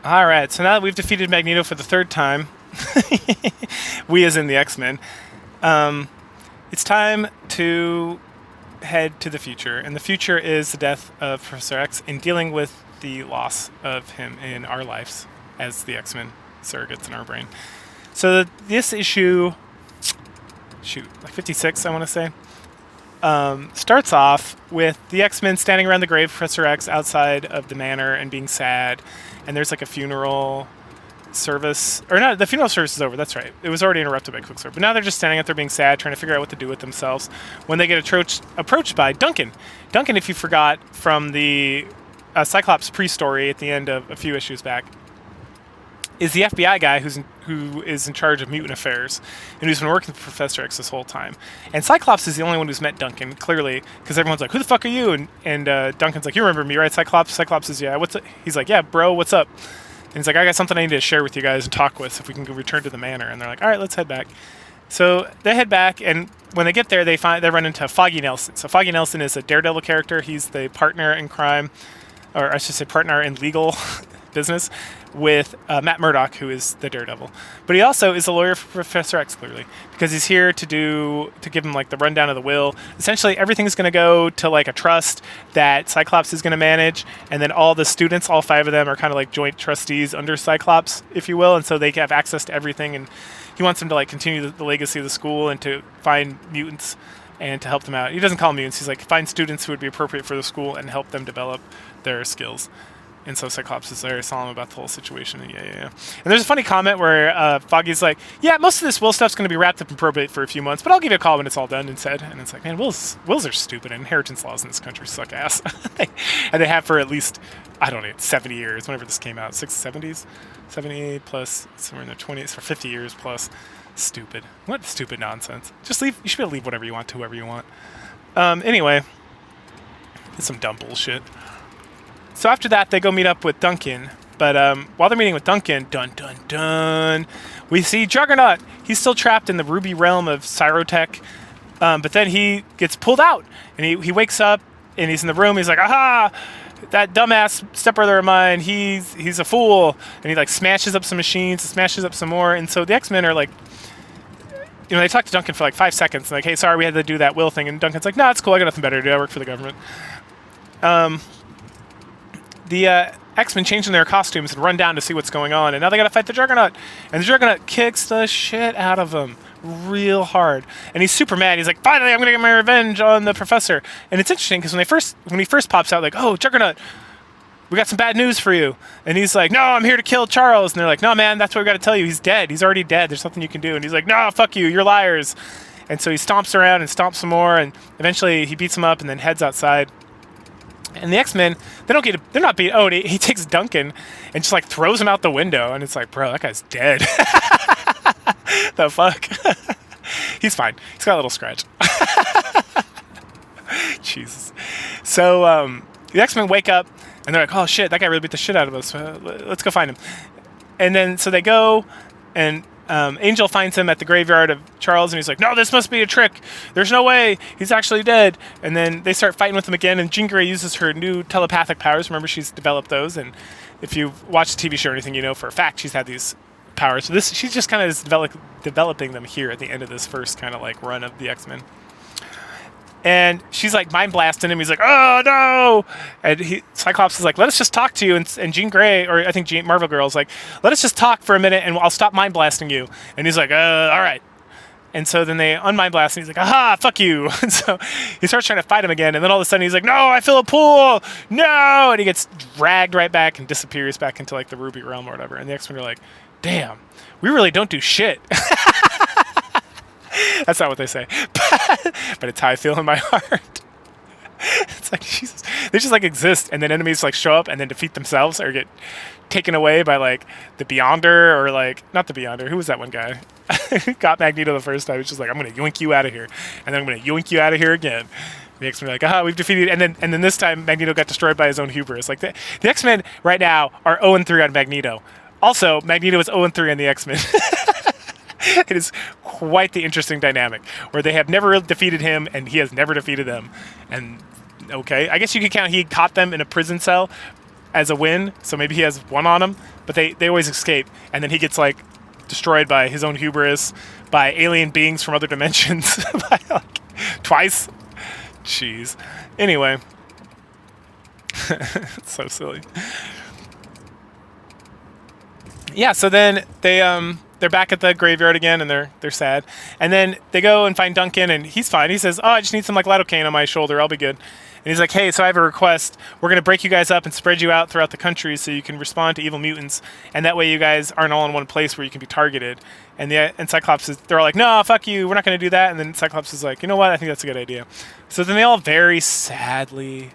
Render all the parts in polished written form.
All right, so now that we've defeated Magneto for the third time, we as in the X-Men, it's time to head to the future. And the future is the death of Professor X and dealing with the loss of him in our lives as the X-Men surrogates in our brain. So this issue, like 56, I want to say, starts off with the X-Men standing around the grave of Professor X outside of the manor and being sad. And there's like a funeral service, or not, the funeral service is over, that's right. It was already interrupted by Quicksilver. But now they're just standing out there being sad, trying to figure out what to do with themselves when they get approached by Duncan. Duncan, if you forgot from the Cyclops pre-story at the end of a few issues back, is the FBI guy who is in charge of mutant affairs and who's been working with Professor X this whole time. And Cyclops is the only one who's met Duncan, clearly, because everyone's like, who the fuck are you? And Duncan's like, you remember me, right, Cyclops? Cyclops is, yeah, what's up? He's like, yeah, bro, what's up? And he's like, I got something I need to share with you guys and talk with if we can return to the manor. And they're like, all right, let's head back. So they head back, and when they get there, they run into Foggy Nelson. So Foggy Nelson is a Daredevil character. He's the partner in crime, or I should say partner in legal business with Matt Murdock, who is the Daredevil. But he also is a lawyer for Professor X, clearly, because he's here to give him like the rundown of the will. Essentially, everything's going to go to like a trust that Cyclops is going to manage, and then all the students, all 5 of them, are kind of like joint trustees under Cyclops, if you will, and so they have access to everything. And he wants them to like continue the legacy of the school and to find mutants and to help them out. He doesn't call them mutants. He's like, find students who would be appropriate for the school and help them develop their skills. And so Cyclops is very solemn about the whole situation. And yeah. And there's a funny comment where Foggy's like, yeah, most of this will stuff's going to be wrapped up in probate for a few months, but I'll give you a call when it's all done and said. And it's like, man, wills are stupid, and inheritance laws in this country suck ass. And they have for at least, I don't know, 70 years, whenever this came out, 70s? 70 plus, somewhere in their 20s, for 50 years plus. Stupid. What stupid nonsense. Just leave, you should be able to leave whatever you want to whoever you want. Anyway, it's some dumb bullshit. So after that, they go meet up with Duncan. But while they're meeting with Duncan, we see Juggernaut. He's still trapped in the Ruby realm of Cyrotech. But then he gets pulled out. And he wakes up, and he's in the room. He's like, aha! That dumbass stepbrother of mine, he's a fool. And he like smashes up some machines, smashes up some more. And so the X-Men are like, you know, they talk to Duncan for like 5 seconds. Like, hey, sorry, we had to do that will thing. And Duncan's like, no, it's cool. I got nothing better to do. I work for the government. The X-Men change in their costumes and run down to see what's going on, and now they gotta fight the Juggernaut. And the Juggernaut kicks the shit out of him real hard, and he's super mad. He's like, finally, I'm gonna get my revenge on the professor. And it's interesting because when he first pops out, like, oh, Juggernaut, we got some bad news for you. And he's like, no, I'm here to kill Charles. And they're like, no, man, that's what we gotta tell you. He's dead. He's already dead. There's nothing you can do. And he's like, no, fuck you. You're liars. And so he stomps around and stomps some more, and eventually he beats him up and then heads outside. And the X-Men, they're not beat. Oh, he takes Duncan and just like throws him out the window. And it's like, bro, that guy's dead. The fuck? He's fine. He's got a little scratch. Jesus. So the X-Men wake up and they're like, oh shit, that guy really beat the shit out of us. Let's go find him. And then so they go, and Angel finds him at the graveyard of Charles, and he's like, no, this must be a trick. There's no way. He's actually dead. And then they start fighting with him again, and Jean Grey uses her new telepathic powers. Remember, she's developed those, and if you've watched the TV show or anything, you know for a fact she's had these powers. So she's just kind of developing them here at the end of this first kind of like run of the X-Men. And she's like mind blasting him. He's like, oh no! And Cyclops is like, let us just talk to you. And Jean Grey, or I think Marvel Girl's like, let us just talk for a minute and I'll stop mind blasting you. And he's like, all right. And so then they unmind blast, and he's like, aha, fuck you. And so he starts trying to fight him again. And then all of a sudden he's like, no, I feel a pull. No! And he gets dragged right back and disappears back into like the Ruby realm or whatever. And the X-Men are like, damn, we really don't do shit. That's not what they say, but it's how I feel in my heart. It's like, Jesus, they just like exist, and then enemies like show up and then defeat themselves or get taken away by like the Beyonder, or like, not the Beyonder, who was that one guy who got Magneto the first time? It's just like, I'm gonna yoink you out of here, and then I'm gonna yoink you out of here again. The X-Men are like, aha, we've defeated, and then this time Magneto got destroyed by his own hubris. Like the X-Men right now are 0-3 on Magneto. Also, Magneto is 0-3 on the X-Men. It is quite the interesting dynamic where they have never defeated him and he has never defeated them. And okay, I guess you could count he caught them in a prison cell, as a win, so maybe he has one on him, but they always escape, and then he gets like destroyed by his own hubris, by alien beings from other dimensions, by, like, twice. Jeez. Anyway, it's so silly. Yeah, so then they're back at the graveyard again, and they're sad. And then they go and find Duncan, and he's fine. He says, "Oh, I just need some like lidocaine on my shoulder. I'll be good." And he's like, "Hey, so I have a request. We're gonna break you guys up and spread you out throughout the country so you can respond to evil mutants, and that way you guys aren't all in one place where you can be targeted." And Cyclops they're all like, "No, fuck you. We're not gonna do that." And then Cyclops is like, "You know what? I think that's a good idea." So then they all very sadly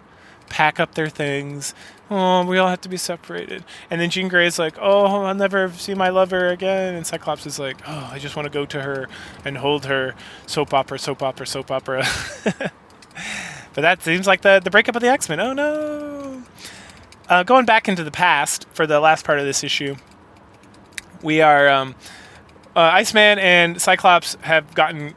pack up their things. "Oh, we all have to be separated." And then Jean Grey's like, "Oh, I'll never see my lover again." And Cyclops is like, "Oh, I just want to go to her and hold her." Soap opera, soap opera, soap opera. But that seems like the breakup of the X-Men. Oh no! Going back into the past for the last part of this issue, we are Iceman and Cyclops have gotten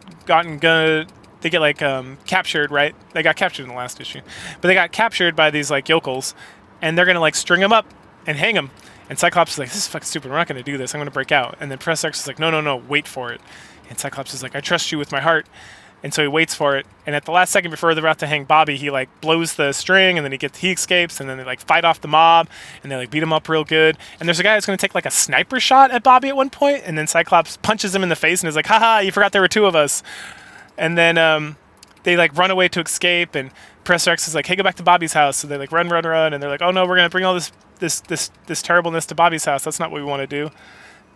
they get like captured, right? They got captured in the last issue, but they got captured by these like yokels, and they're gonna like string them up and hang them. And Cyclops is like, "This is fucking stupid. We're not gonna do this. I'm gonna break out." And then Professor X is like, "No, wait for it." And Cyclops is like, "I trust you with my heart." And so he waits for it, and at the last second before they're about to hang Bobby, he like blows the string, and then he escapes, and then they like fight off the mob, and they like beat him up real good. And there's a guy who's going to take like a sniper shot at Bobby at one point, and then Cyclops punches him in the face and is like, "Haha, you forgot there were two of us." And then they like run away to escape, and Professor X is like, "Hey, go back to Bobby's house." So they like run, and they're like, "Oh no, we're going to bring all this terribleness to Bobby's house. That's not what we want to do."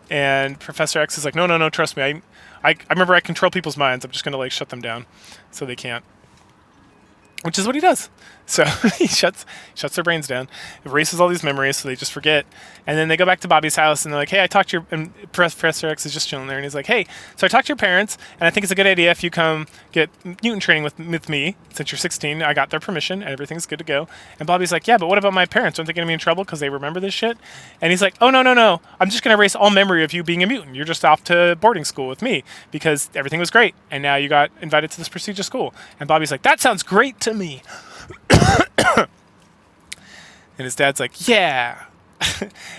And Professor X is like, no, trust me. I remember I control people's minds. I'm just going to like shut them down so they can't. Which is what he does. So he shuts their brains down, erases all these memories so they just forget. And then they go back to Bobby's house, and they're like, "Hey, I talked to your..." And Professor X is just chilling there, and he's like, "Hey, so I talked to your parents, and I think it's a good idea if you come get mutant training with me. Since you're 16, I got their permission, and everything's good to go." And Bobby's like, "Yeah, but what about my parents? Aren't they going to be in trouble because they remember this shit?" And he's like, "Oh, no. I'm just going to erase all memory of you being a mutant. You're just off to boarding school with me because everything was great, and now you got invited to this prestigious school." And Bobby's like, "That sounds great to me." And his dad's like, "Yeah."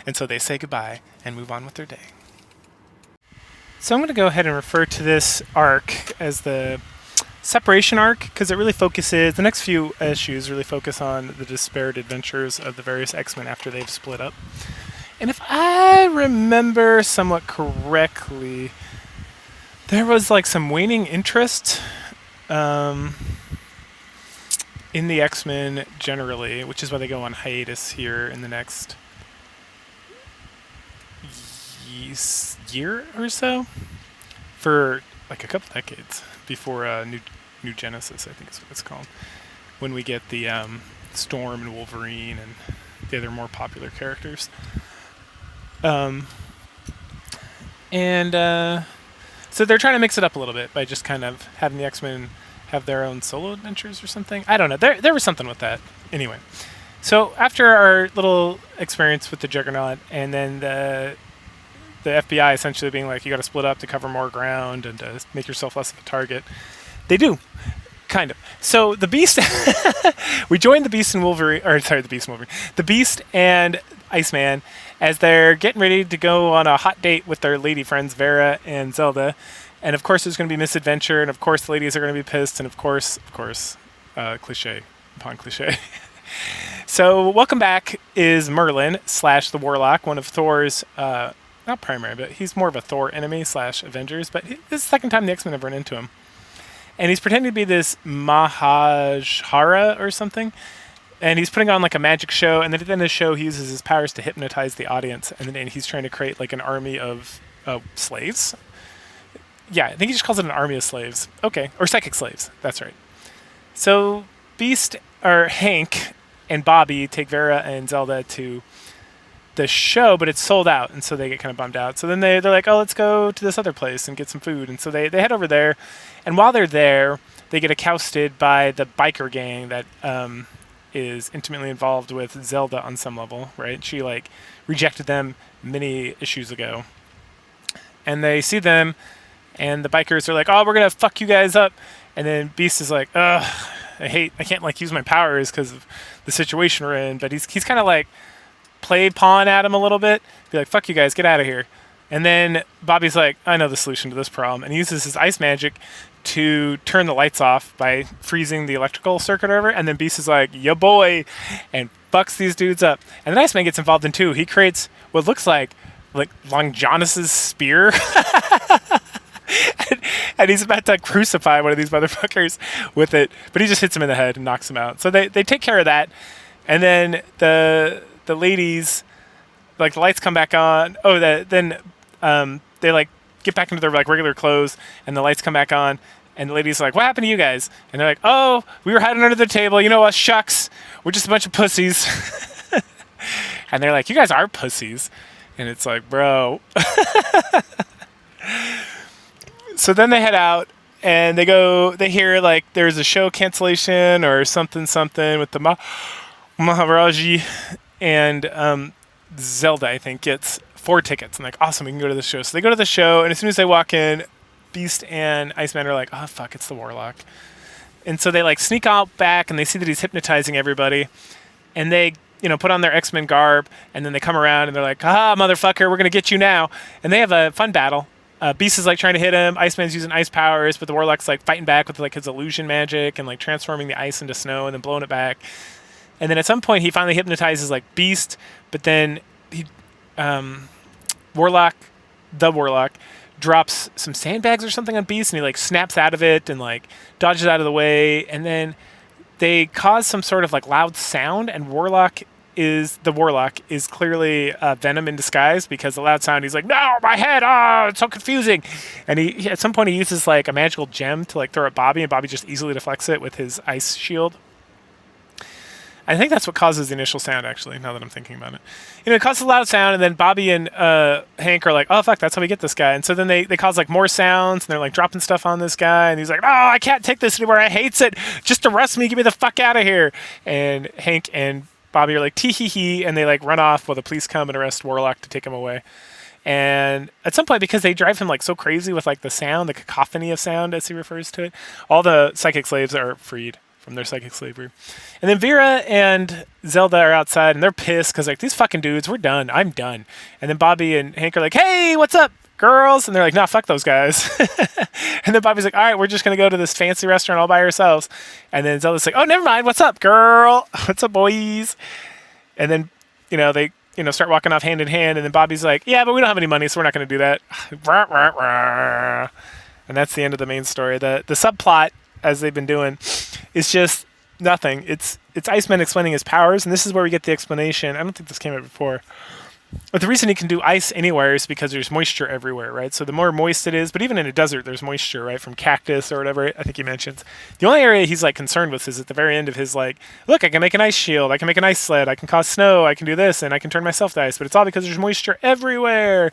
And so they say goodbye and move on with their day. So I'm going to go ahead and refer to this arc as the separation arc, because it really focuses, the next few issues really focus on the disparate adventures of the various X-Men after they've split up. And if I remember somewhat correctly, there was like some waning interest in the X-Men generally, which is why they go on hiatus here in the next year or so, for like a couple decades before New Genesis, I think is what it's called, when we get the Storm and Wolverine and the other more popular characters. So they're trying to mix it up a little bit by just kind of having the X-Men have their own solo adventures or something. I don't know. There was something with that. Anyway, so after our little experience with the Juggernaut, and then the FBI essentially being like, "You got to split up to cover more ground and to make yourself less of a target," they do, kind of. So the Beast, we joined the Beast and Wolverine, the Beast and Iceman, as they're getting ready to go on a hot date with their lady friends Vera and Zelda. And of course, there's going to be misadventure, and of course, the ladies are going to be pissed, and of course, cliche upon cliche. So, welcome back is Merlin / the Warlock, one of Thor's, not primary, but he's more of a Thor enemy / Avengers, but this is the second time the X-Men have run into him. And he's pretending to be this Mahashara or something, and he's putting on like a magic show, and then at the end of the show, he uses his powers to hypnotize the audience, and then he's trying to create like an army of slaves. Yeah, I think he just calls it an army of slaves. Okay, or psychic slaves. That's right. So Hank and Bobby take Vera and Zelda to the show, but it's sold out, and so they get kind of bummed out. So then they're like, "Oh, let's go to this other place and get some food." And so they head over there, and while they're there, they get accosted by the biker gang that is intimately involved with Zelda on some level, right? She like rejected them many issues ago, and they see them. And the bikers are like, "Oh, we're going to fuck you guys up." And then Beast is like, "Ugh, I can't like use my powers because of the situation we're in." But he's kind of like, play pawn at him a little bit, be like, fuck you guys, get out of here. And then Bobby's like, I know the solution to this problem. And he uses his ice magic to turn the lights off by freezing the electrical circuit over. And then Beast is like, ya boy, and fucks these dudes up. And then Iceman gets involved in too. He creates what looks like Longinus's spear. And he's about to crucify one of these motherfuckers with it. But he just hits him in the head and knocks him out. So they take care of that. And then the ladies, like, the lights come back on. Oh, then they like get back into their like regular clothes, and the lights come back on. And the ladies are like, what happened to you guys? And they're like, oh, we were hiding under the table. You know us, shucks. We're just a bunch of pussies. And they're like, you guys are pussies. And it's like, bro. So then they head out, and they hear like there's a show cancellation or something with the Maharaji, and Zelda, I think, gets 4 tickets. And like, awesome, we can go to the show. So they go to the show, and as soon as they walk in, Beast and Iceman are like, oh fuck, it's the Warlock. And so they like sneak out back, and they see that he's hypnotizing everybody, and they put on their X-Men garb, and then they come around and they're like, ah, motherfucker, we're gonna get you now. And they have a fun battle. Beast is like trying to hit him. Iceman's using ice powers, but the Warlock's like fighting back with like his illusion magic and like transforming the ice into snow and then blowing it back. And then at some point he finally hypnotizes like Beast, but then he the Warlock drops some sandbags or something on Beast, and he like snaps out of it and like dodges out of the way, and then they cause some sort of like loud sound, and the Warlock is clearly Venom in disguise, because the loud sound, he's like, no, my head, it's so confusing. And he at some point he uses like a magical gem to like throw at Bobby, and Bobby just easily deflects it with his ice shield. I think that's what causes the initial sound, actually, now that I'm thinking about it. It causes a loud sound, and then Bobby and Hank are like, oh, fuck, that's how we get this guy. And so then they cause, like, more sounds, and they're, like, dropping stuff on this guy, and he's like, oh, I can't take this anymore, I hates it, just arrest me, get me the fuck out of here. And Hank and Bobby are like, tee-hee-hee, and they, like, run off while the police come and arrest Warlock to take him away. And at some point, because they drive him, like, so crazy with, like, the sound, the cacophony of sound, as he refers to it, all the psychic slaves are freed from their psychic slavery. And then Vera and Zelda are outside, and they're pissed because, like, these fucking dudes, we're done. I'm done. And then Bobby and Hank are like, hey, what's up, girls? And they're like, nah, fuck those guys. And then Bobby's like, all right, we're just going to go to this fancy restaurant all by ourselves. And then Zelda's like, oh, never mind. What's up, girl? What's up, boys? And then, they start walking off hand in hand. And then Bobby's like, yeah, but we don't have any money, so we're not going to do that. And that's the end of the main story. The subplot, as they've been doing, is just nothing. It's Iceman explaining his powers, and this is where we get the explanation. I don't think this came up before, but the reason he can do ice anywhere is because there's moisture everywhere, right? So the more moist it is, but even in a desert, there's moisture, right? From cactus or whatever, I think he mentions. The only area he's like concerned with is at the very end of his like, look, I can make an ice shield, I can make an ice sled, I can cause snow, I can do this, and I can turn myself to ice, but it's all because there's moisture everywhere,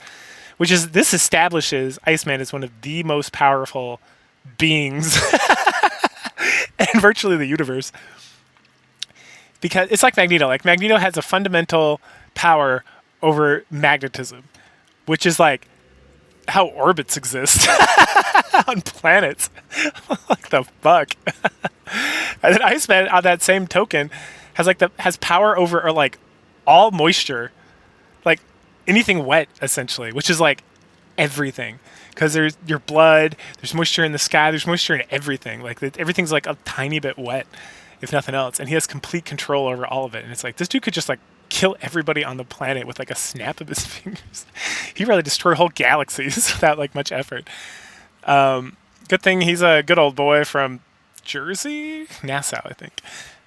this establishes Iceman as one of the most powerful beings in virtually the universe. Because it's like Magneto. Like, Magneto has a fundamental power over magnetism, which is like how orbits exist on planets. Like, the fuck? And then Iceman, on that same token, has power over like all moisture, like anything wet, essentially, which is like everything. Because there's your blood, there's moisture in the sky, there's moisture in everything. Like, everything's like a tiny bit wet, if nothing else. And he has complete control over all of it. And it's like, this dude could just like kill everybody on the planet with like a snap of his fingers. He'd really destroy whole galaxies without like much effort. Good thing he's a good old boy from Jersey? Nassau, I think.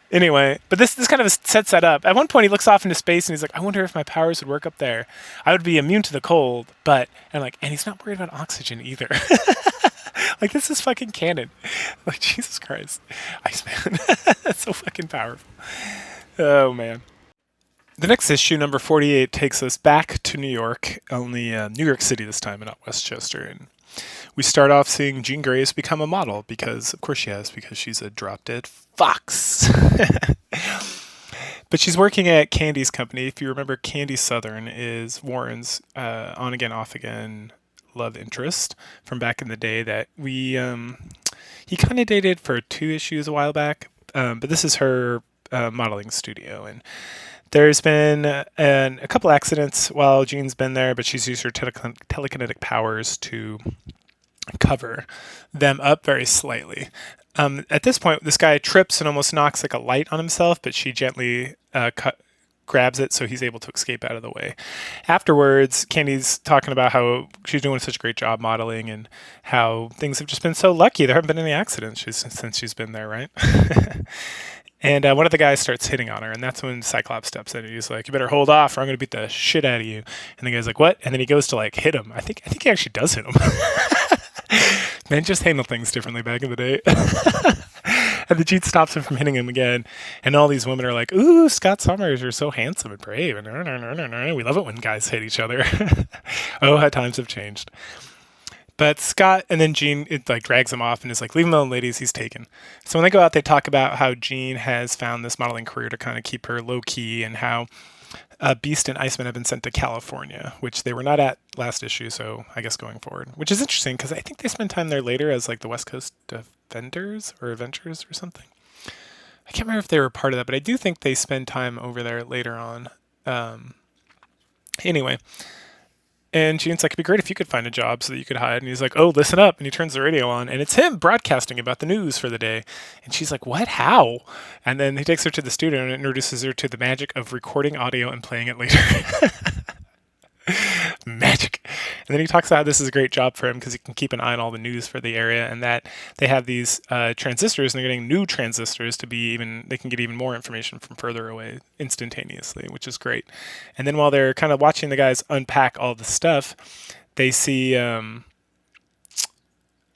Anyway, but this kind of sets that up. At one point, he looks off into space, and he's like, I wonder if my powers would work up there. I would be immune to the cold, and he's not worried about oxygen either. Like, this is fucking canon. Like, Jesus Christ. Iceman. That's so fucking powerful. Oh, man. The next issue, number 48, takes us back to New York, only New York City this time, and not Westchester. And we start off seeing Jean Grey's become a model, because, of course she has, because she's a drop-dead fox. But she's working at Candy's company. If you remember, Candy Southern is Warren's on-again, off-again love interest from back in the day that he kind of dated for 2 issues a while back. But this is her modeling studio, and There's been a couple accidents while Jean's been there, but she's used her telekinetic powers to cover them up very slightly. At this point, this guy trips and almost knocks like a light on himself, but she gently grabs it so he's able to escape out of the way. Afterwards, Candy's talking about how she's doing such a great job modeling and how things have just been so lucky. There haven't been any accidents since she's been there, right? And one of the guys starts hitting on her, and that's when Cyclops steps in and he's like, "You better hold off or I'm going to beat the shit out of you." And the guy's like, "What?" And then he goes to like hit him. I think he actually does hit him. Men just handle things differently back in the day. And the Jean stops him from hitting him again. And all these women are like, "Ooh, Scott Summers, you're so handsome and brave." And we love it when guys hit each other. Oh, how times have changed. But Scott and then Jean, it like drags him off and is like, "Leave him alone, ladies, he's taken." So when they go out, they talk about how Jean has found this modeling career to kind of keep her low key, and how Beast and Iceman have been sent to California, which they were not at last issue, so I guess going forward. Which is interesting, because I think they spend time there later as like the West Coast Defenders or Adventures or something. I can't remember if they were part of that, but I do think they spend time over there later on. Anyway. And Jean's like, "It'd be great if you could find a job so that you could hide." And he's like, "Oh, listen up." And he turns the radio on, and it's him broadcasting about the news for the day. And she's like, "What? How?" And then he takes her to the studio and introduces her to the magic of recording audio and playing it later. Magic. And then he talks about how this is a great job for him because he can keep an eye on all the news for the area, and that they have these transistors, and they're getting new transistors to be they can get even more information from further away instantaneously, which is great. And then while they're kind of watching the guys unpack all the stuff, they see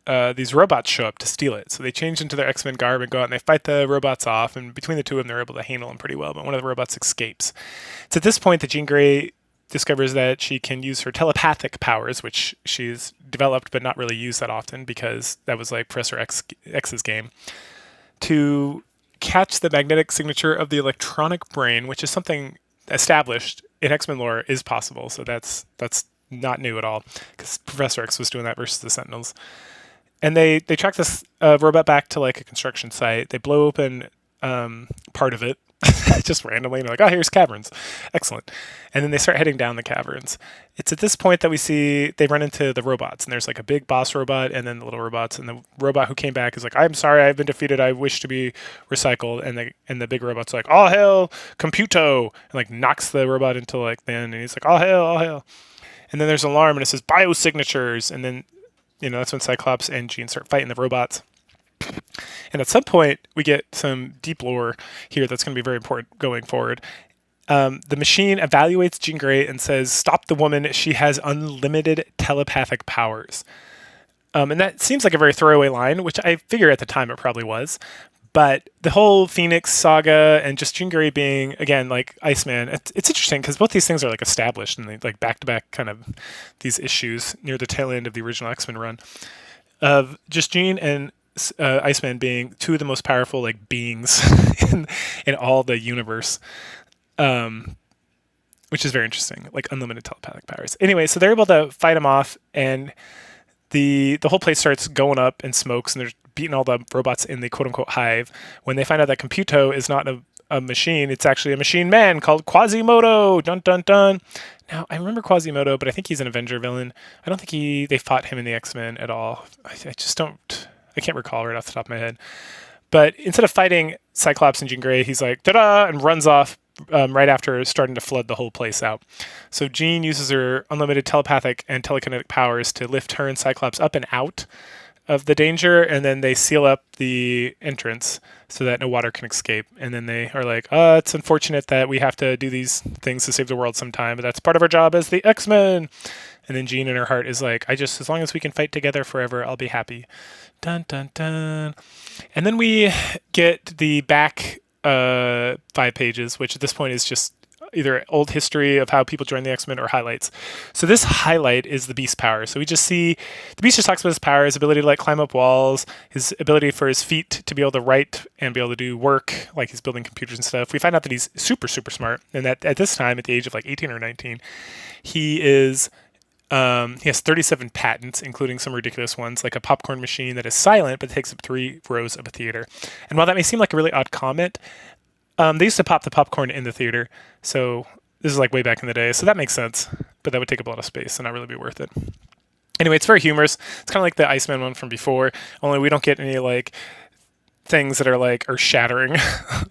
these robots show up to steal it. So they change into their X-Men garb and go out and they fight the robots off, and between the two of them, they're able to handle them pretty well, but one of the robots escapes. It's at this point that Jean Grey discovers that she can use her telepathic powers, which she's developed but not really used that often because that was like Professor X's game, to catch the magnetic signature of the electronic brain, which is something established in X-Men lore is possible. So that's not new at all, because Professor X was doing that versus the Sentinels. And they track this robot back to like a construction site. They blow open part of it just randomly, and they're like, "Oh, here's caverns." Excellent. And then they start heading down the caverns. It's at this point that we see they run into the robots, and there's like a big boss robot and then the little robots, and the robot who came back is like, "I'm sorry, I've been defeated. I wish to be recycled." And the big robot's like, "All hail Computo," and like knocks the robot into like the end, and he's like, "All hail, all hail." And then there's an alarm, and it says biosignatures, and then that's when Cyclops and Jean start fighting the robots. And at some point, we get some deep lore here that's going to be very important going forward. The machine evaluates Jean Grey and says, "Stop the woman. She has unlimited telepathic powers." And that seems like a very throwaway line, which I figure at the time it probably was. But the whole Phoenix saga and just Jean Grey being, again, like Iceman, it's interesting because both these things are like established and they like back-to-back kind of these issues near the tail end of the original X-Men run of just Jean and Iceman being two of the most powerful like beings in all the universe, which is very interesting, like unlimited telepathic powers. Anyway, so they're able to fight him off, and the whole place starts going up in smokes, and they're beating all the robots in the quote-unquote hive. When they find out that Computo is not a machine, it's actually a machine man called Quasimodo. Dun dun dun. Now, I remember Quasimodo, but I think he's an Avenger villain. I don't think they fought him in the X-Men at all. I can't recall right off the top of my head. But instead of fighting Cyclops and Jean Grey, he's like, "Ta-da!" and runs off right after starting to flood the whole place out. So Jean uses her unlimited telepathic and telekinetic powers to lift her and Cyclops up and out of the danger, and then they seal up the entrance so that no water can escape. And then they are like, "It's unfortunate that we have to do these things to save the world sometime, but that's part of our job as the X-Men." And then Jean in her heart is like, as long as we can fight together forever, I'll be happy." Dun, dun, dun. And then we get the back 5 pages, which at this point is just either old history of how people joined the X-Men or highlights. So this highlight is the Beast power. So we just see the Beast just talks about his power, his ability to like climb up walls, his ability for his feet to be able to write and be able to do work, like he's building computers and stuff. We find out that he's super, super smart, and that at this time, at the age of like 18 or 19, he has 37 patents, including some ridiculous ones, like a popcorn machine that is silent but takes up 3 rows of a theater. And while that may seem like a really odd comment, They used to pop the popcorn in the theater, so this is like way back in the day, so that makes sense. But that would take up a lot of space and not really be worth it. Anyway, it's very humorous. It's kind of like the Iceman one from before, only we don't get any like things that are like earth shattering.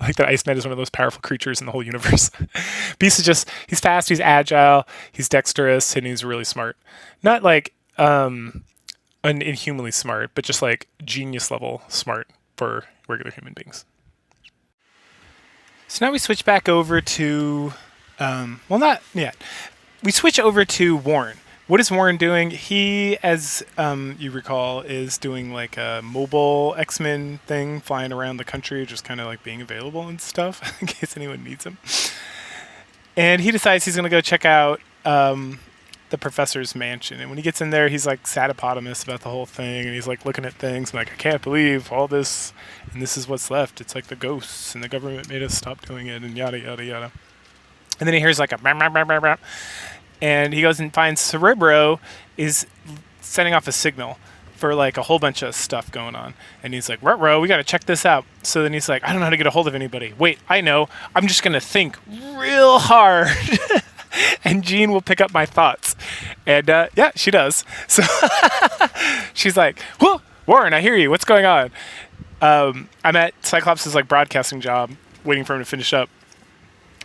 Like that Iceman is one of those powerful creatures in the whole universe. Beast is just he's fast, he's agile, he's dexterous, and he's really smart. Not like inhumanly smart, but just like genius level smart for regular human beings. So now we switch back over to, well, not yet. We switch over to Warren. What is Warren doing? He, as you recall, is doing like a mobile X-Men thing, flying around the country, just kind of like being available and stuff in case anyone needs him. And he decides he's going to go check out the professor's mansion. And when he gets in there, he's like satapotamous about the whole thing. And he's like looking at things. I'm like, I can't believe all this. And this is what's left. It's like the ghosts. And the government made us stop doing it. And yada, yada, yada. And then he hears like a brah, brah, brah, brah, brah. And he goes and finds Cerebro is sending off a signal for like a whole bunch of stuff going on. And he's like, ruh-roh, we got to check this out. So then he's like, I don't know how to get a hold of anybody. Wait, I know. I'm just going to think real hard. And Jean will pick up my thoughts. And yeah, she does. So she's like, whoa, Warren, I hear you. What's going on? I'm at Cyclops' like broadcasting job, waiting for him to finish up.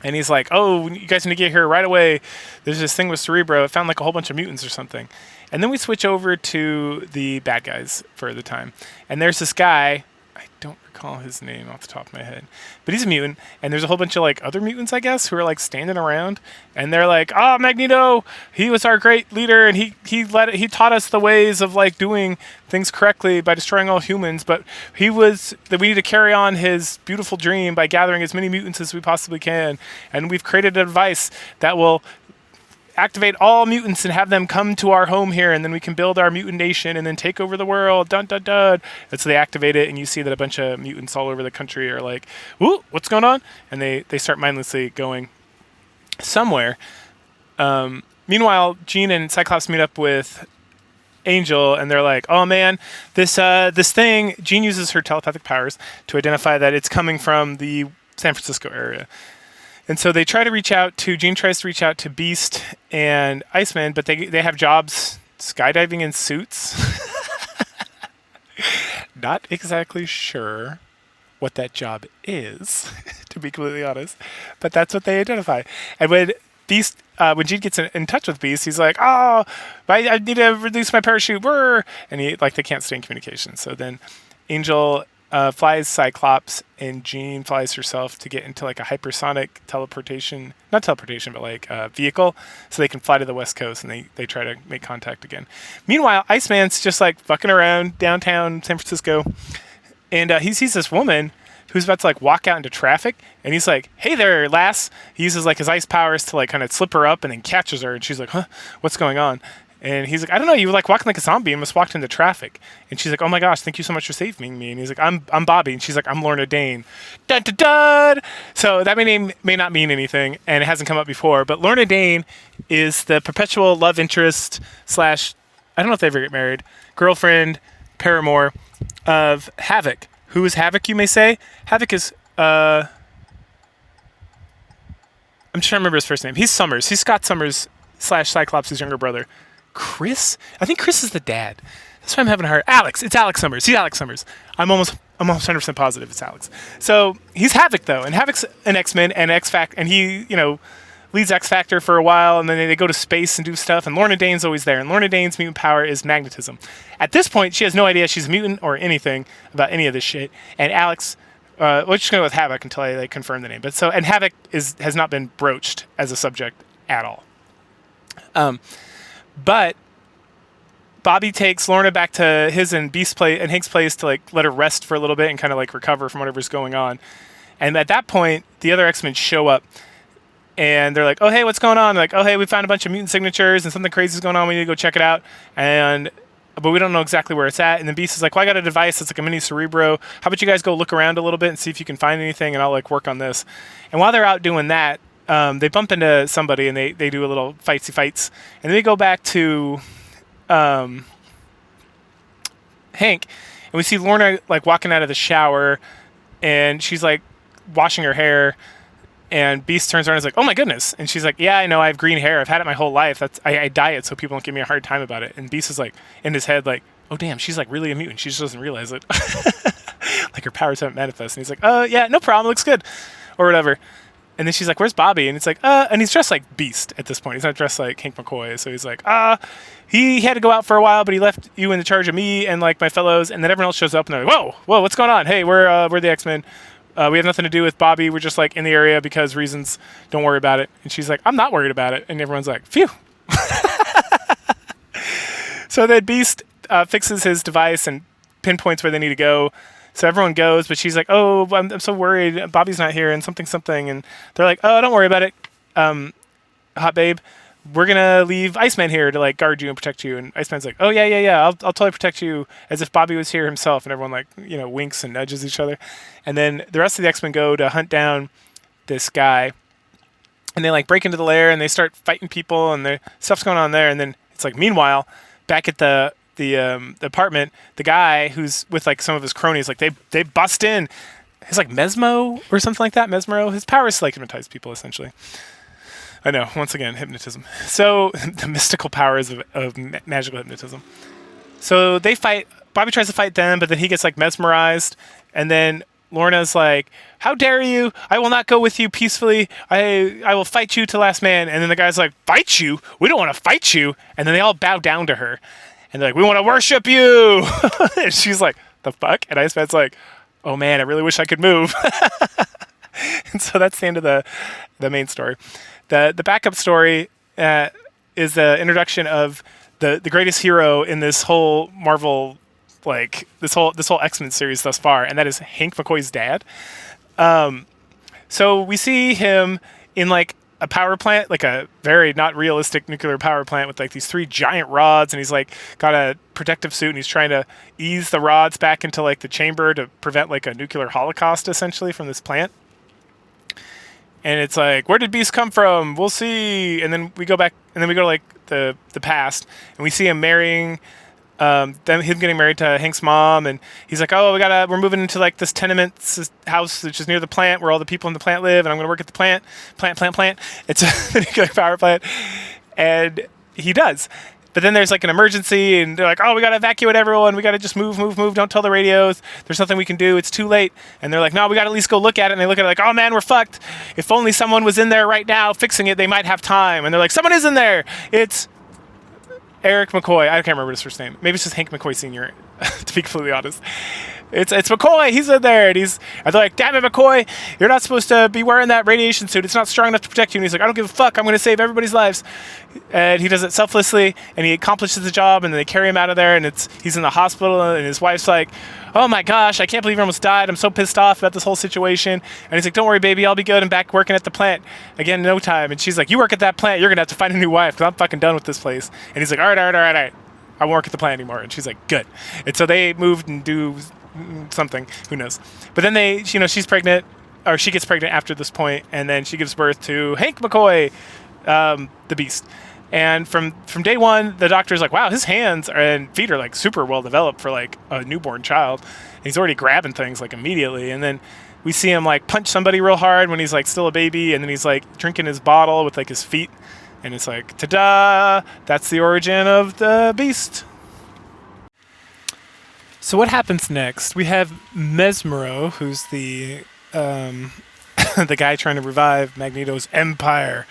And he's like, oh, you guys need to get here right away. There's this thing with Cerebro. It found like a whole bunch of mutants or something. And then we switch over to the bad guys for the time. And there's this guy. I don't recall his name off the top of my head. But he's a mutant. And there's a whole bunch of like other mutants, I guess, who are like standing around. And they're like, oh, Magneto, he was our great leader. And he taught us the ways of like doing things correctly by destroying all humans. But we need to carry on his beautiful dream by gathering as many mutants as we possibly can. And we've created a device that will activate all mutants and have them come to our home here, and then we can build our mutant nation and then take over the world. Dun dun dun. And so they activate it, and you see that a bunch of mutants all over the country are like, "Ooh, what's going on?" And they start mindlessly going somewhere. Meanwhile, Jean and Cyclops meet up with Angel, and they're like, "Oh man, this thing." Jean uses her telepathic powers to identify that it's coming from the San Francisco area. And so they try to reach out to, Jean tries to reach out to Beast and Iceman, but they have jobs skydiving in suits. Not exactly sure what that job is, to be completely honest, but that's what they identify. And when when Jean gets in touch with Beast, he's like, oh, I need to release my parachute, brr! And they can't stay in communication. So then Angel flies Cyclops, and Jean flies herself to get into like a hypersonic vehicle, so they can fly to the West Coast, and they try to make contact again. Meanwhile, Iceman's just like fucking around downtown San Francisco, and he sees this woman who's about to like walk out into traffic, and he's like, hey there, lass. He uses like his ice powers to like kind of slip her up and then catches her, and she's like, huh, what's going on? And he's like, I don't know, you were like walking like a zombie and almost walked into traffic. And she's like, oh my gosh, thank you so much for saving me. And he's like, I'm Bobby. And she's like, I'm Lorna Dane. Dun dun dun! So that may not mean anything, and it hasn't come up before, but Lorna Dane is the perpetual love interest / I don't know if they ever get married, girlfriend, paramour of Havoc. Who is Havoc, you may say? Havoc is, I'm just trying to remember his first name. He's Summers. He's Scott Summers / Cyclops' younger brother. Chris? I think Chris is the dad. That's why I'm having a hard... Alex. It's Alex Summers. He's Alex Summers. I'm almost 100% positive it's Alex. So he's Havoc, though. And Havoc's an X-Men and X-Factor. And he, leads X-Factor for a while. And then they go to space and do stuff. And Lorna Dane's always there. And Lorna Dane's mutant power is magnetism. At this point, she has no idea she's a mutant or anything about any of this shit. And Alex... we're just going to go with Havoc until I confirm the name. And Havoc has not been broached as a subject at all. But Bobby takes Lorna back to his and Hank's place to let her rest for a little bit and kind of recover from whatever's going on. And at that point, the other X-Men show up, and they're like, "Oh hey, what's going on?" They're like, "Oh hey, we found a bunch of mutant signatures and something crazy is going on. We need to go check it out." But we don't know exactly where it's at. And then Beast is like, "Well, I got a device that's like a mini Cerebro. How about you guys go look around a little bit and see if you can find anything, and I'll work on this." And while they're out doing that, they bump into somebody, and they do a little fights, and then they go back to Hank, and we see Lorna walking out of the shower, and she's washing her hair, and Beast turns around and is like, "Oh my goodness!" And she's like, "Yeah, I know. I have green hair. I've had it my whole life. I dye it so people don't give me a hard time about it." And Beast is like, in his head, like, "Oh damn, she's like really a mutant. She just doesn't realize it. Like her powers haven't manifest." And he's like, yeah, no problem. Looks good," or whatever. And then she's like, "Where's Bobby?" And it's like, and he's dressed like Beast at this point. He's not dressed like Hank McCoy. So he's like, he had to go out for a while, but he left you in the charge of me and like my fellows. And then everyone else shows up and they're like, whoa, what's going on? Hey, we're the X-Men. We have nothing to do with Bobby. We're just like in the area because reasons. Don't worry about it. And she's like, "I'm not worried about it." And everyone's like, phew. So then Beast fixes his device and pinpoints where they need to go. So everyone goes, but she's like, "Oh, I'm so worried. Bobby's not here," and something. And they're like, "Oh, don't worry about it, hot babe. We're gonna leave Iceman here to like guard you and protect you." And Iceman's like, "Oh yeah. I'll totally protect you," as if Bobby was here himself. And everyone like, winks and nudges each other. And then the rest of the X-Men go to hunt down this guy, and they like break into the lair and they start fighting people and the stuff's going on there. And then it's like, meanwhile, back at the apartment, the guy who's with like some of his cronies, like they bust in. His like Mesmo or something like that. Mesmero. His power is to like hypnotize people essentially. I know. Once again, hypnotism. So the mystical powers of magical hypnotism. So they fight. Bobby tries to fight them, but then he gets like mesmerized, and then Lorna's like, "How dare you? I will not go with you peacefully. I will fight you to last man." And then the guy's like, "Fight you? We don't want to fight you." And then they all bow down to her. And they're like, "We want to worship you." And she's like, "The fuck?" And Iceman's like, "Oh man, I really wish I could move." And so that's the end of the main story. The backup story is the introduction of the greatest hero in this whole Marvel, like this whole X-Men series thus far, and that is Hank McCoy's dad. So we see him in like a power plant, like a very not realistic nuclear power plant with like these 3 giant rods, and he's like got a protective suit and he's trying to ease the rods back into like the chamber to prevent like a nuclear holocaust essentially from this plant. And it's like, where did Beast come from? We'll see. And then we go back, and then we go to like the past, and we see him marrying, him getting married to Hank's mom, and he's like, "Oh, we're moving into like this tenement house which is near the plant where all the people in the plant live, and I'm gonna work at the plant. It's a nuclear power plant," and he does. But then there's like an emergency, and they're like, "Oh, we gotta evacuate everyone. We gotta just move. Don't tell the radios. There's nothing we can do. It's too late." And they're like, "No, we gotta at least go look at it." And they look at it like, "Oh man, we're fucked. If only someone was in there right now fixing it, they might have time." And they're like, "Someone is in there. It's Eric McCoy." I can't remember his first name. Maybe it's just Hank McCoy Sr., to be completely honest. It's McCoy. He's in there. And they're like, "Damn it, McCoy. You're not supposed to be wearing that radiation suit. It's not strong enough to protect you." And he's like, "I don't give a fuck. I'm going to save everybody's lives." And he does it selflessly, and he accomplishes the job, and then they carry him out of there, and he's in the hospital, and his wife's like, "Oh my gosh, I can't believe he almost died. I'm so pissed off about this whole situation." And he's like, "Don't worry, baby. I'll be good. I'm back working at the plant again in no time." And she's like, "You work at that plant. You're going to have to find a new wife because I'm fucking done with this place." And he's like, all right. I won't work at the plant anymore. And she's like, "Good." And so they moved and do something. Who knows? But then she's pregnant, or she gets pregnant after this point, and then she gives birth to Hank McCoy, the Beast. And from day one, the doctor's like, "Wow, his hands and feet are like super well developed for like a newborn child." And he's already grabbing things like immediately. And then we see him like punch somebody real hard when he's like still a baby, and then he's like drinking his bottle with like his feet. And it's like, ta-da! That's the origin of the Beast. So what happens next? We have Mesmero, who's the the guy trying to revive Magneto's empire.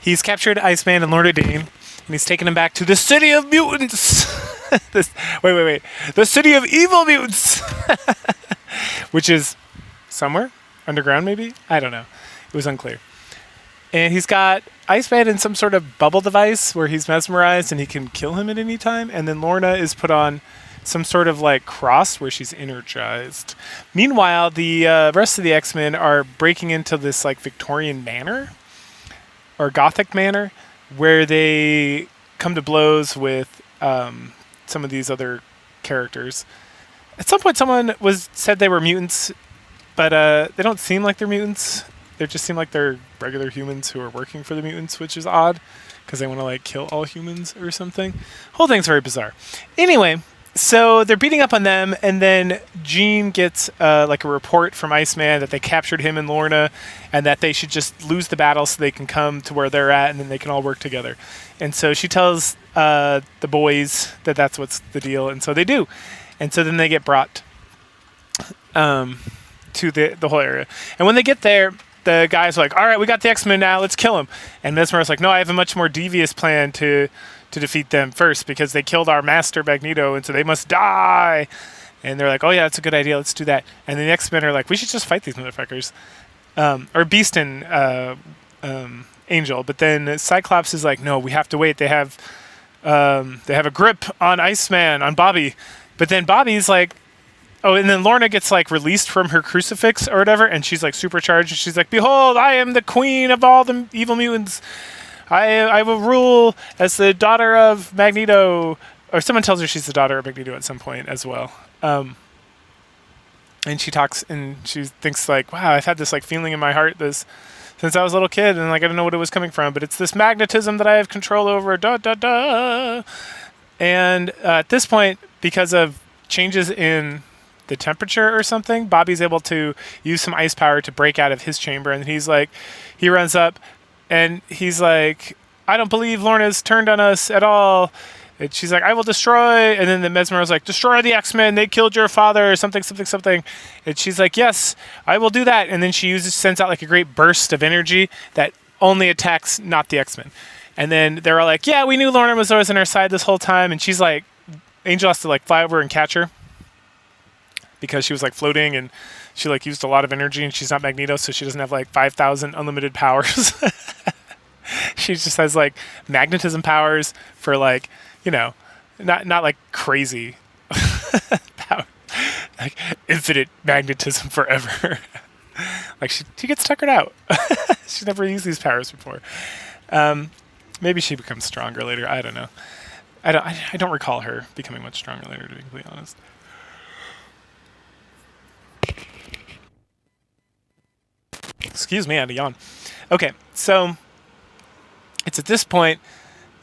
He's captured Iceman and Lorna Dane, and he's taken him back to the City of Mutants. Wait. The City of Evil Mutants! Which is somewhere? Underground, maybe? I don't know. It was unclear. And he's got Iceman in some sort of bubble device where he's mesmerized and he can kill him at any time. And then Lorna is put on some sort of like cross where she's energized. Meanwhile, the rest of the X-Men are breaking into this like Victorian manor or Gothic manor where they come to blows with some of these other characters. At some point, someone said they were mutants, but they don't seem like they're mutants. They just seem like they're regular humans who are working for the mutants, which is odd because they want to like kill all humans or something. Whole thing's very bizarre. Anyway, So they're beating up on them, and then Jean gets like a report from Iceman that they captured him and Lorna, and that they should just lose the battle so they can come to where they're at, and then they can all work together. And so she tells the boys that that's what's the deal, and so they do. And so then they get brought to the whole area. And when they get there, the guys are like, all right, we got the X-Men now, let's kill them. And Mesmer's like, no, I have a much more devious plan to defeat them first, because they killed our master Magneto, and so they must die. And they're like, oh yeah, that's a good idea, let's do that. And the X-Men are like, we should just fight these motherfuckers. Or Beast and Angel. But then Cyclops is like, no, we have to wait. They have a grip on Iceman, on Bobby. But then Bobby's like, oh, and then Lorna gets like released from her crucifix or whatever, and she's like supercharged, and she's like, behold, I am the queen of all the evil mutants. I will rule as the daughter of Magneto. Or someone tells her she's the daughter of Magneto at some point as well. And she talks, and she thinks like, wow, I've had this like feeling in my heart since I was a little kid, and like I don't know what it was coming from, but it's this magnetism that I have control over. Da da da. And at this point, because of changes in the temperature or something, Bobby's able to use some ice power to break out of his chamber, and he runs up, and he's like, I don't believe Lorna's turned on us at all. And she's like, I will destroy. And then the Mesmer's like, destroy the X-Men. They killed your father, or something, something, something. And she's like, yes, I will do that. And then she sends out like a great burst of energy that only attacks not the X-Men. And then they're all like, yeah, we knew Lorna was always on our side this whole time. And she's like, Angel has to like fly over and catch her, because she was like floating, and she like used a lot of energy, and she's not Magneto, so she doesn't have like 5,000 unlimited powers. She just has like magnetism powers for like, you know, not like crazy power, like infinite magnetism forever. Like she gets tuckered out. She's never used these powers before. Maybe she becomes stronger later. I don't know. I don't recall her becoming much stronger later, to be completely honest. Excuse me, I had a yawn. Okay, so it's at this point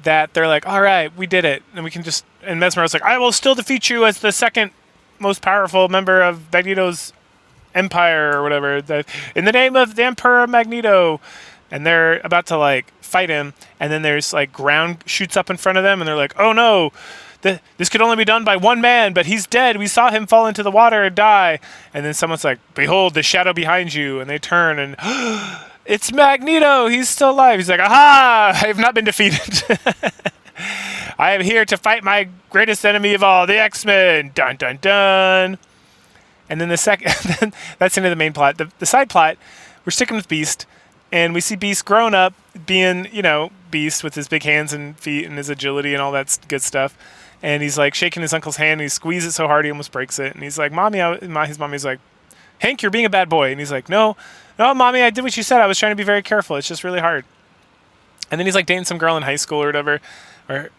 that they're like, all right, we did it. And we can just... And Mesmer's like, I will still defeat you as the second most powerful member of Magneto's empire, or whatever. In the name of the Emperor Magneto. And they're about to, like, fight him. And then there's, like, ground shoots up in front of them. And they're like, oh, no. This could only be done by one man, but he's dead. We saw him fall into the water and die. And then someone's like, behold, the shadow behind you. And they turn and... It's Magneto! He's still alive! He's like, aha! I have not been defeated. I am here to fight my greatest enemy of all, the X-Men! Dun dun dun! And then that's the end of the main plot. The side plot, we're sticking with Beast, and we see Beast grown up, being, you know, Beast with his big hands and feet and his agility and all that good stuff. And he's like shaking his uncle's hand, and he squeezes it so hard he almost breaks it. And he's like, Mommy, his mommy's like, Hank, you're being a bad boy. And he's like, no, Mommy, I did what you said. I was trying to be very careful. It's just really hard. And then he's like dating some girl in high school or whatever.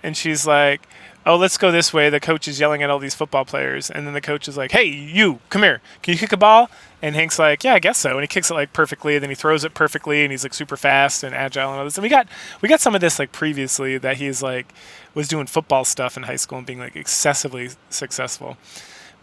And she's like, oh, let's go this way. The coach is yelling at all these football players. And then the coach is like, hey, you, come here. Can you kick a ball? And Hank's like, yeah, I guess so. And he kicks it like perfectly. And then he throws it perfectly. And he's like super fast and agile and all this. And we got some of this like previously, that he's like was doing football stuff in high school and being like excessively successful.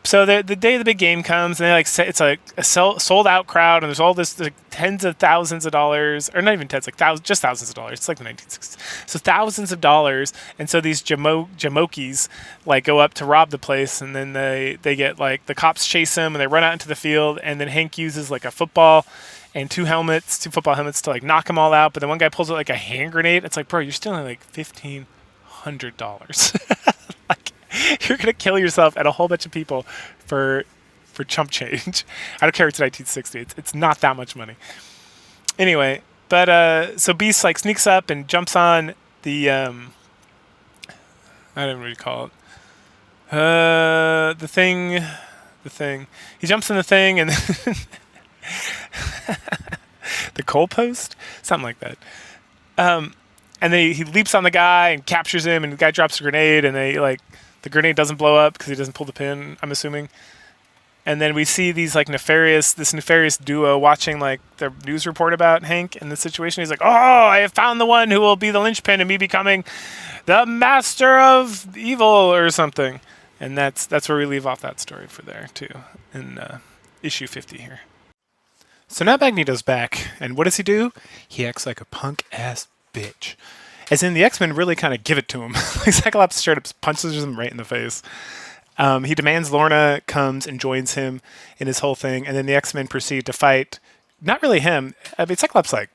So the day the big game comes, and they like it's like a sold out crowd, and there's all this like, tens of thousands of dollars, or not even tens, like just thousands of dollars. It's like the 1960s, so thousands of dollars. And so these Jamokis like go up to rob the place, and then they get like the cops chase them, and they run out into the field, and then Hank uses like a football and two football helmets to like knock them all out. But then one guy pulls out like a hand grenade. It's like, bro, you're stealing like $1,500. Like, you're gonna kill yourself and a whole bunch of people for chump change. I don't care if it's 1960. It's not that much money. Anyway, but so Beast like sneaks up and jumps on the I don't know what you call it. The thing. He jumps in the thing, and then the coal post, something like that. And then he leaps on the guy and captures him, and the guy drops a grenade, and the grenade doesn't blow up because he doesn't pull the pin, I'm assuming. And then we see this nefarious duo watching like the news report about Hank and the situation. He's like, oh, I have found the one who will be the linchpin in me becoming the master of evil or something. And that's where we leave off that story for there too, in issue 50 here. So now Magneto's back, and what does he do? He acts like a punk ass bitch. As in, the X-Men really kind of give it to him. Like Cyclops straight up punches him right in the face. He demands Lorna comes and joins him in his whole thing, and then the X-Men proceed to fight. Not really him. I mean, Cyclops like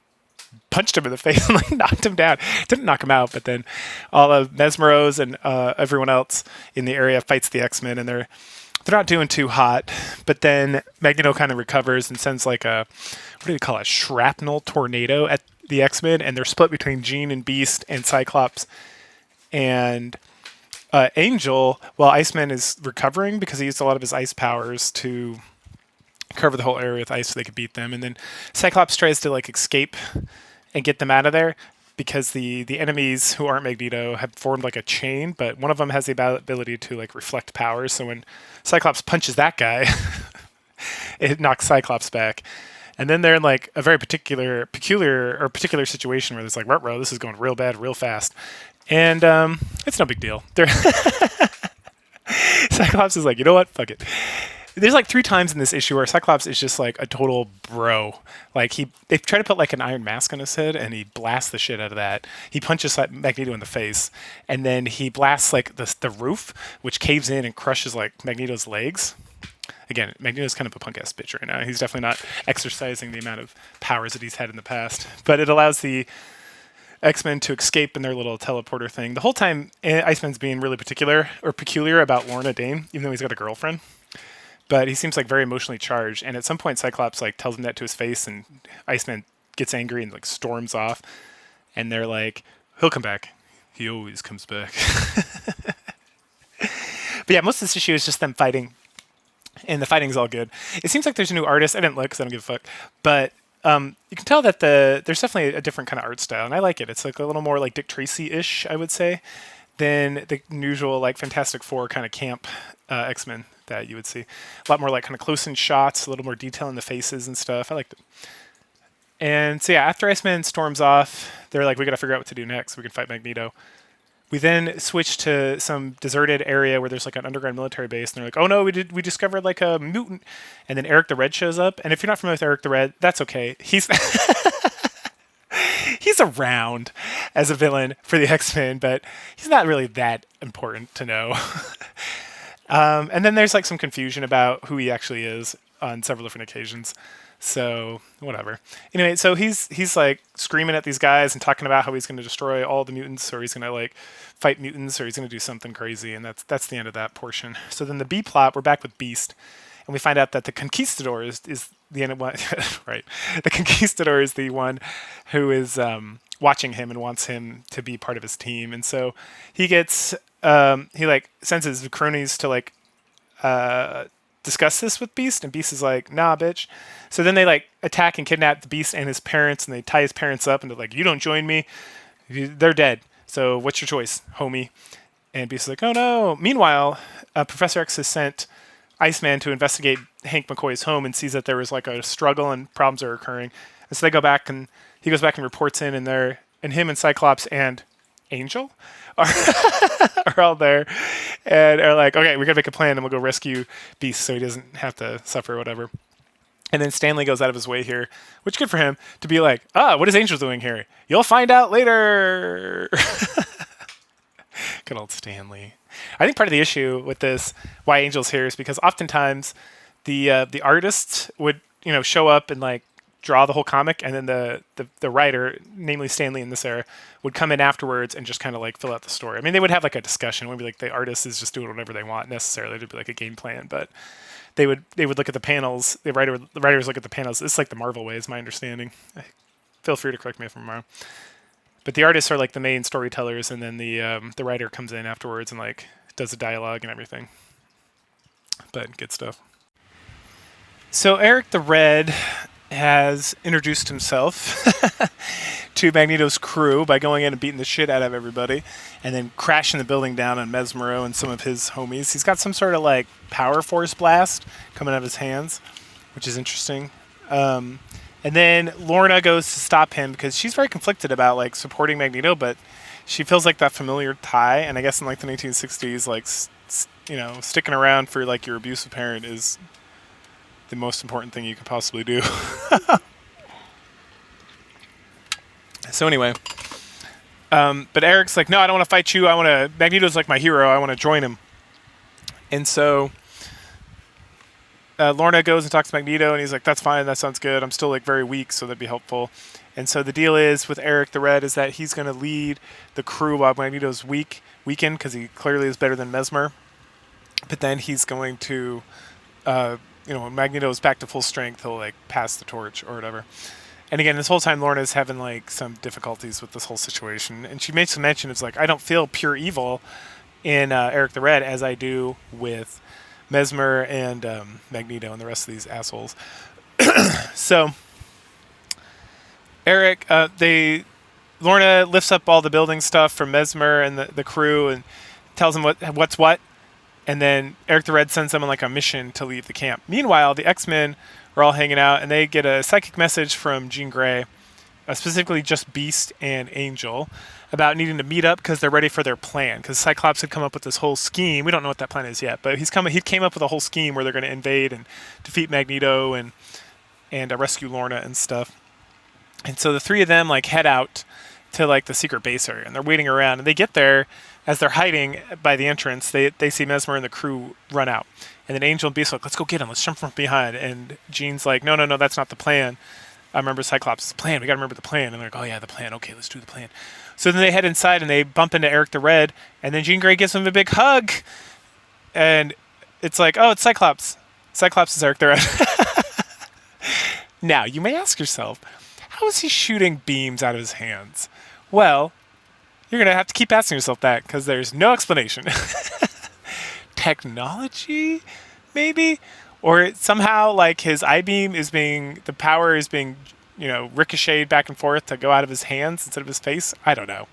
punched him in the face and like knocked him down. Didn't knock him out, but then all of Mesmeros and everyone else in the area fights the X-Men, and they're not doing too hot. But then Magneto kind of recovers and sends like a, what do you call it, shrapnel tornado at the X-Men, and they're split between Jean and Beast and Cyclops and Angel, while Iceman is recovering because he used a lot of his ice powers to cover the whole area with ice so they could beat them. And then Cyclops tries to like escape and get them out of there because the enemies who aren't Magneto have formed like a chain, but one of them has the ability to like reflect powers. So when Cyclops punches that guy, it knocks Cyclops back. And then they're in like a very particular situation where it's like, ruh-roh, this is going real bad, real fast. And it's no big deal. Cyclops is like, you know what? Fuck it. There's like 3 times in this issue where Cyclops is just like a total bro. Like they try to put like an iron mask on his head, and he blasts the shit out of that. He punches Magneto in the face, and then he blasts like the roof, which caves in and crushes like Magneto's legs. Again, Magneto's kind of a punk ass bitch right now. He's definitely not exercising the amount of powers that he's had in the past, but it allows the X-Men to escape in their little teleporter thing. The whole time, Iceman's being really peculiar about Lorna Dane, even though he's got a girlfriend. But he seems like very emotionally charged, and at some point Cyclops like tells him that to his face, and Iceman gets angry and like storms off. And they're like, he'll come back. He always comes back. But yeah, most of this issue is just them fighting, and the fighting's all good. It seems like there's a new artist. I didn't look because I don't give a fuck, but you can tell that there's definitely a different kind of art style, and I like it. It's like a little more like Dick Tracy-ish, I would say, than the usual like Fantastic Four kind of camp X-Men that you would see. A lot more like kind of close-in shots, a little more detail in the faces and stuff. I liked it. And so yeah, after Iceman storms off, they're like, we got to figure out what to do next. We can fight Magneto. We then switch to some deserted area where there's like an underground military base, and they're like, oh no, we discovered like a mutant. And then Eric the Red shows up, and if you're not familiar with Eric the Red, that's okay. He's he's around as a villain for the X-Men, but he's not really that important to know. And then there's like some confusion about who he actually is on several different occasions. So whatever. Anyway, so he's like screaming at these guys and talking about how he's going to destroy all the mutants, or he's going to like fight mutants, or he's going to do something crazy, and that's the end of that portion. So then the B plot, we're back with Beast, and we find out that the Conquistador is the end of one. Right, the Conquistador is the one who is watching him and wants him to be part of his team, and so he gets he like sends his cronies to like discuss this with Beast, and Beast is like, nah, bitch. So then they like attack and kidnap the Beast and his parents, and they tie his parents up, and they're like, you don't join me, they're dead. So what's your choice, homie? And Beast is like, oh no. Meanwhile, Professor X has sent Iceman to investigate Hank McCoy's home and sees that there was like a struggle and problems are occurring. And so they go back, and he goes back and reports in, and him and Cyclops and Angel are all there, and are like, okay, we gotta make a plan, and we'll go rescue Beast so he doesn't have to suffer or whatever. And then Stanley goes out of his way here, which good for him, to be like, what is Angel doing here? You'll find out later. Good old Stanley. I think part of the issue with this, why Angel's here, is because oftentimes the artists would show up and like draw the whole comic, and then the writer, namely Stanley in this era, would come in afterwards and just kind of like fill out the story. I mean, they would have like a discussion. It wouldn't be like the artist is just doing whatever they want necessarily. It'd be like a game plan, but they would look at the panels. The writers look at the panels. It's like the Marvel way, is my understanding. Feel free to correct me if I'm wrong. But the artists are like the main storytellers, and then the writer comes in afterwards and like does the dialogue and everything. But good stuff. So Eric the Red has introduced himself to Magneto's crew by going in and beating the shit out of everybody, and then crashing the building down on Mesmero and some of his homies. He's got some sort of like power force blast coming out of his hands, which is interesting. And then Lorna goes to stop him because she's very conflicted about like supporting Magneto, but she feels like that familiar tie, and I guess in like the 1960s, like sticking around for like your abusive parent is the most important thing you could possibly do. So anyway, but Eric's like, no, I don't want to fight you. Magneto's like my hero. I want to join him. And so Lorna goes and talks to Magneto, and he's like, that's fine. That sounds good. I'm still like very weak, so that'd be helpful. And so the deal is with Eric the Red is that he's going to lead the crew while Magneto's weakened, because he clearly is better than Mesmer. But then he's going to, when Magneto's back to full strength, he'll like pass the torch or whatever. And again, this whole time, Lorna's having like some difficulties with this whole situation, and she makes some mention. It's like, I don't feel pure evil in Eric the Red as I do with Mesmer and Magneto and the rest of these assholes. So Eric, Lorna lifts up all the building stuff from Mesmer and the crew and tells him what's what. And then Eric the Red sends them on like a mission to leave the camp. Meanwhile, the X-Men are all hanging out, and they get a psychic message from Jean Grey, specifically just Beast and Angel, about needing to meet up because they're ready for their plan. Because Cyclops had come up with this whole scheme. We don't know what that plan is yet, but he came up with a whole scheme where they're going to invade and defeat Magneto and rescue Lorna and stuff. And so the three of them like head out to like the secret base area, and they're waiting around. And they get there. As they're hiding by the entrance, they see Mesmer and the crew run out. And then Angel and Beast are like, let's go get him. Let's jump from behind. And Jean's like, no, that's not the plan. I remember Cyclops' plan. We got to remember the plan. And they're like, oh, yeah, the plan. Okay, let's do the plan. So then they head inside, and they bump into Eric the Red. And then Jean Grey gives him a big hug. And it's like, oh, it's Cyclops. Cyclops is Eric the Red. Now, you may ask yourself, how is he shooting beams out of his hands? Well, you're going to have to keep asking yourself that, because there's no explanation. Technology, maybe? Or somehow, like, his I-beam the power is being, ricocheted back and forth to go out of his hands instead of his face. I don't know.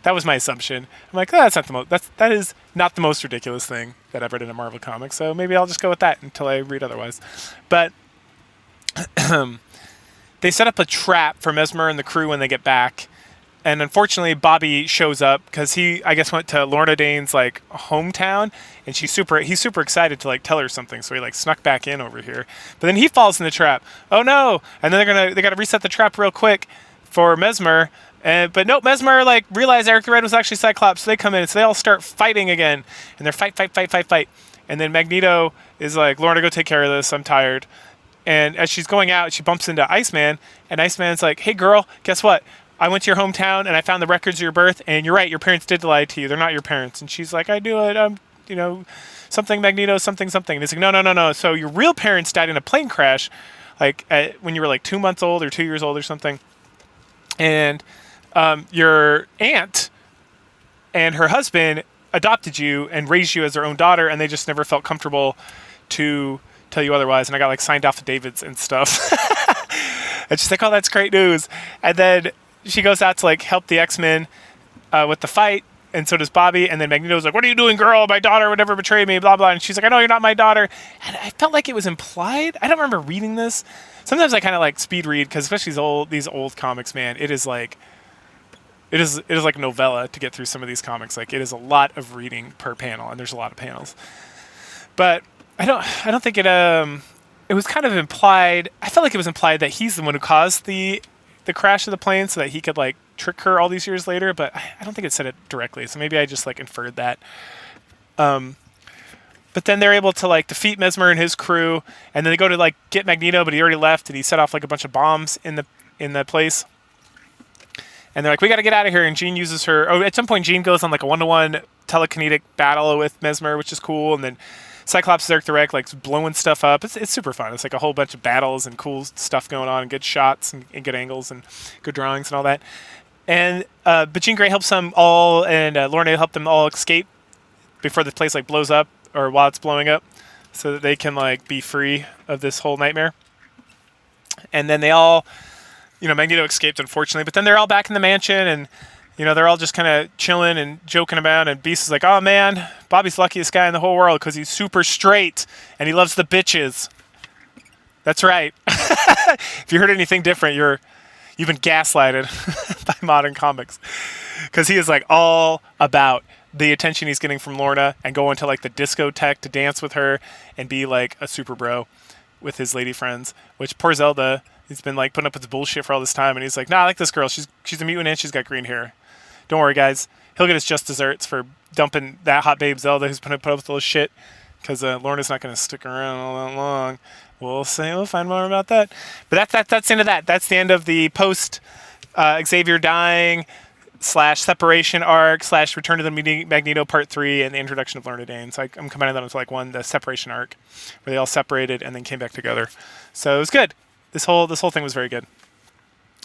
That was my assumption. I'm like, that is not the most ridiculous thing that I've read in a Marvel comic, so maybe I'll just go with that until I read otherwise. But they set up a trap for Mesmer and the crew when they get back. And unfortunately, Bobby shows up because he, I guess, went to Lorna Dane's like hometown, and he's super excited to like tell her something. So he like snuck back in over here, but then he falls in the trap. Oh no! And then they got to reset the trap real quick for Mesmer. But nope, Mesmer like realized Eric the Red was actually Cyclops. So they come in, so they all start fighting again, and they're fight. And then Magneto is like, Lorna, go take care of this. I'm tired. And as she's going out, she bumps into Iceman, and Iceman's like, hey girl, guess what? I went to your hometown and I found the records of your birth, and you're right, your parents did lie to you. They're not your parents. And she's like, I knew it. Something Magneto, something. And he's like, no. So your real parents died in a plane crash, like when you were like 2 months old or 2 years old or something. And your aunt and her husband adopted you and raised you as their own daughter, and they just never felt comfortable to tell you otherwise. And I got like signed affidavits and stuff. And she's like, oh, that's great news. And then she goes out to like help the X-Men with the fight, and so does Bobby. And then Magneto's like, what are you doing, girl? My daughter would never betray me, blah, blah. And she's like, I know you're not my daughter. And I felt like it was implied. I don't remember reading this. Sometimes I kind of like speed read, because especially these old comics, man, it is like a novella to get through some of these comics. Like, it is a lot of reading per panel, and there's a lot of panels. But I don't think it was kind of implied. I felt like it was implied that he's the one who caused the crash of the plane, so that he could like trick her all these years later. But I don't think it said it directly, so maybe I just like inferred that. But then they're able to like defeat Mesmer and his crew, and then they go to like get Magneto, but he already left, and he set off like a bunch of bombs in the place. And they're like, we got to get out of here. And Jean uses her. Oh, at some point, Jean goes on like a 1-to-1 telekinetic battle with Mesmer, which is cool. And then Cyclops is Eric the Red, like blowing stuff up. It's super fun. It's like a whole bunch of battles and cool stuff going on, and good shots and good angles and good drawings and all that. And but Jean Grey helps them all, and Lorna helped them all escape before the place like blows up, or while it's blowing up, so that they can like be free of this whole nightmare. And then they all, Magneto escaped, unfortunately, but then they're all back in the mansion, and they're all just kind of chilling and joking about, and Beast is like, oh man, Bobby's the luckiest guy in the whole world because he's super straight and he loves the bitches. That's right. If you heard anything different, you You've been gaslighted by modern comics, because he is like all about the attention he's getting from Lorna and going to like the discotheque to dance with her and be like a super bro with his lady friends. Which poor Zelda, he's been like putting up with the bullshit for all this time, and he's like, nah, I like this girl. She's a mutant and she's got green hair. Don't worry, guys. He'll get his just desserts for dumping that hot babe Zelda who's put up with all this shit, because Lorna's not going to stick around all that long. We'll see. We'll find more about that. But that's the end of that. That's the end of the post Xavier dying / separation arc / return to the Magneto part 3 and the introduction of Lorna Dane. So I'm combining them into like one, the separation arc, where they all separated and then came back together. So it was good. This whole thing was very good.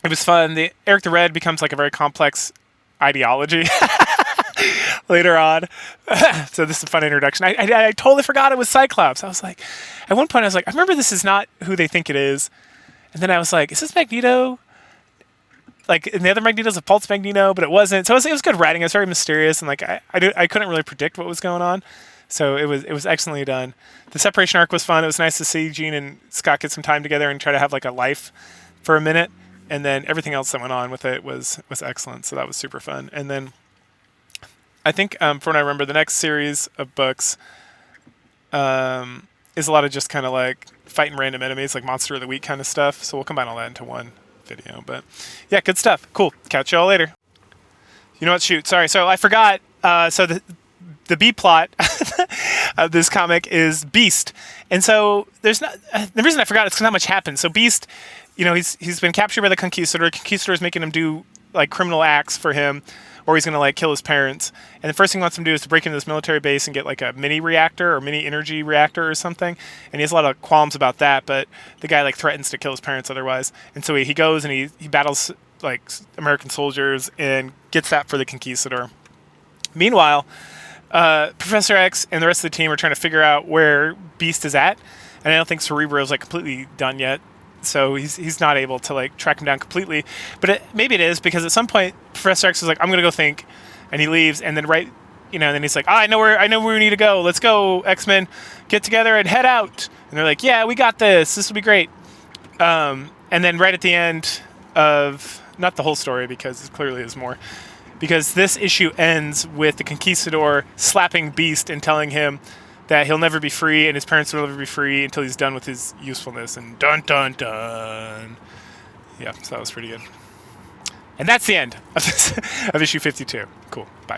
It was fun. The Eric the Red becomes like a very complex ideology later on. So this is a fun introduction. I totally forgot it was Cyclops. I was like, at one point I was like, I remember this is not who they think it is. And then I was like, is this Magneto? Like in the other Magneto's a Pulse Magneto, but it wasn't. So it was good writing. It was very mysterious, and like I couldn't really predict what was going on. So it was excellently done. The separation arc was fun. It was nice to see Jean and Scott get some time together and try to have like a life for a minute. And then everything else that went on with it was excellent. So that was super fun. And then I think from what I remember, the next series of books is a lot of just kind of like fighting random enemies, like Monster of the Week kind of stuff. So we'll combine all that into one video. But yeah, good stuff. Cool. Catch you all later. You know what? Shoot. Sorry. So I forgot. So the B plot of this comic is Beast. And so there's not the reason I forgot it's because not much happened. So Beast, you know, he's been captured by the Conquistador. Conquistador is making him do like criminal acts for him, or he's gonna like kill his parents. And the first thing he wants him to do is to break into this military base and get like a mini reactor or mini energy reactor or something. And he has a lot of qualms about that, but the guy like threatens to kill his parents otherwise. And so he goes and he battles like American soldiers and gets that for the Conquistador. Meanwhile, Professor X and the rest of the team are trying to figure out where Beast is at, and I don't think Cerebro is like completely done yet. So he's not able to like track him down completely, but maybe it is, because at some point Professor X is like, I'm gonna go think, and he leaves, and then and then he's like, I know where we need to go. Let's go, X-Men, get together and head out. And they're like, yeah, we got this. This will be great. And then right at the end of, not the whole story because it clearly is more, because this issue ends with the Conquistador slapping Beast and telling him that he'll never be free and his parents will never be free until he's done with his usefulness. And dun dun dun. Yeah, so that was pretty good. And that's the end of issue 52. Cool. Bye.